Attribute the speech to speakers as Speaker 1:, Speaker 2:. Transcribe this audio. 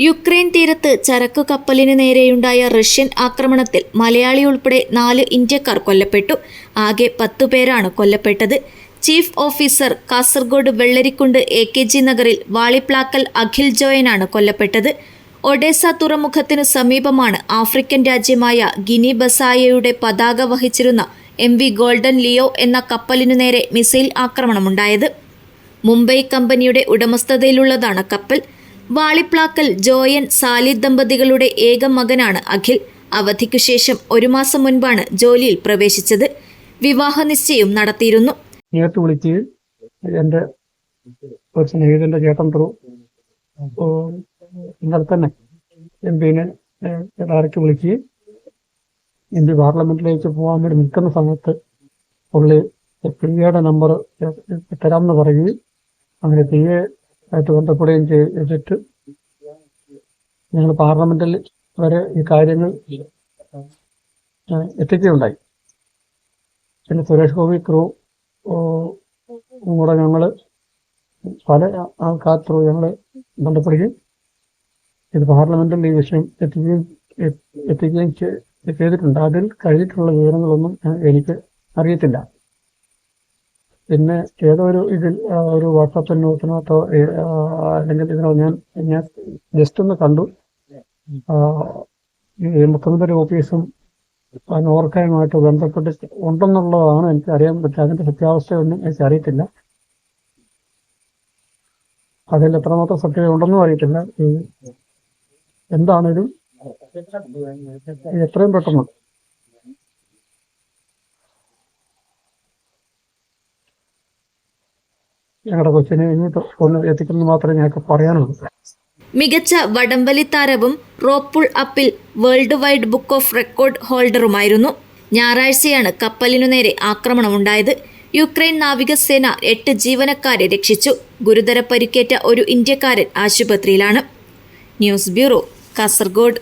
Speaker 1: Ukraine തീരത്ത് ചരക്കു കപ്പലിന് നേരെയുണ്ടായ റഷ്യൻ ആക്രമണത്തിൽ മലയാളി ഉൾപ്പെടെ 4 ഇന്ത്യക്കാർ കൊല്ലപ്പെട്ടു. ആകെ 10 പേരാണ് കൊല്ലപ്പെട്ടത്. Chief officer Kasaragod Vellarikundu AKG നഗറിൽ വാളിപ്ലാക്കൽ അഖിൽ ജോയനാണ് കൊല്ലപ്പെട്ടത്. ഒഡേസ തുറമുഖത്തിനു സമീപമാണ് ആഫ്രിക്കൻ രാജ്യമായ ഗിനി ബസായയുടെ പതാക വഹിച്ചിരുന്ന MV ഗോൾഡൻ ലിയോ എന്ന കപ്പലിനു നേരെ മിസൈൽ ആക്രമണമുണ്ടായത്. മുംബൈ കമ്പനിയുടെ ഉടമസ്ഥതയിലുള്ളതാണ് കപ്പൽ. വാളിപ്ലാക്കൽ ജോയൻ സാലിദ് ദമ്പതികളുടെ ഏക മകനാണ് അഖിൽ. അവധിക്കു ശേഷം 1 മാസം മുൻപാണ് ജോലിയിൽ പ്രവേശിച്ചത്. വിവാഹ നിശ്ചയം നടത്തിയിരുന്നു.
Speaker 2: നേരിട്ട് വിളിച്ച് എൻ്റെ ഒരു സ്നേഹിതൻ്റെ ചേട്ടൻ ത്രൂ ഇന്നലെ തന്നെ MP-നെ ഡയറക്റ്റ് വിളിച്ച് MP പാർലമെന്റിലേക്ക് പോകാൻ വേണ്ടി നിൽക്കുന്ന സമയത്ത് പുള്ളി PA-യുടെ നമ്പർ തരാമെന്ന് പറയുകയും അങ്ങനെ PA ആയിട്ട് ബന്ധപ്പെടുകയും ചെയ്തിട്ട് ഞങ്ങൾ പാർലമെന്റിൽ വരെ ഈ കാര്യങ്ങൾ എത്തിക്കുകയുണ്ടായി. പിന്നെ സുരേഷ് ഗോപി ക്രൂ കൂടെ ഞങ്ങൾ പല ആൾക്കാർ ത്രൂ ഞങ്ങൾ ബന്ധപ്പെടുകയും ഇത് പാർലമെന്റിൽ ഈ വിഷയം എത്തിക്കുകയും ചെയ്തിട്ടുണ്ട്. അതിൽ കഴിഞ്ഞിട്ടുള്ള വിവരങ്ങളൊന്നും എനിക്ക് അറിയത്തില്ല. പിന്നെ ഏതോ ഇതിൽ ഒരു വാട്സാപ്പ് നോട്ടിനകത്തോ അല്ലെങ്കിൽ ഇതിനോ ഞാൻ ജസ്റ്റ് ഒന്ന് കണ്ടു. ഈ മുഖ്യമന്ത്രി ഓഫീസും നോർക്കയുമായിട്ട് ബന്ധപ്പെട്ട് ഉണ്ടെന്നുള്ളതാണ് എനിക്ക് അറിയാൻ പറ്റുക. അതിന്റെ സത്യാവസ്ഥയൊന്നും എനിക്ക് അറിയത്തില്ല. അതിൽ എത്രമാത്രം സത്യം ഉണ്ടെന്നും അറിയത്തില്ല. എന്താണേലും എത്രയും പെട്ടെന്ന് ഞങ്ങളുടെ കൊച്ചിനെ ഇങ്ങോട്ട് ഒന്ന് എത്തിക്കുന്നത് മാത്രമേ ഞങ്ങൾക്ക് പറയാനുള്ളൂ.
Speaker 1: മികച്ച വടംവലി താരവും റോപ്പ് പുൾ അപ്പിൽ world wide book of record ഹോൾഡറുമായിരുന്നു. ഞായറാഴ്ചയാണ് കപ്പലിനു നേരെ ആക്രമണമുണ്ടായത്. യുക്രൈൻ നാവികസേന 8 ജീവനക്കാരെ രക്ഷിച്ചു. ഗുരുതര പരിക്കേറ്റ ഒരു ഇന്ത്യക്കാരൻ ആശുപത്രിയിലാണ്. News bureau, Kasaragod.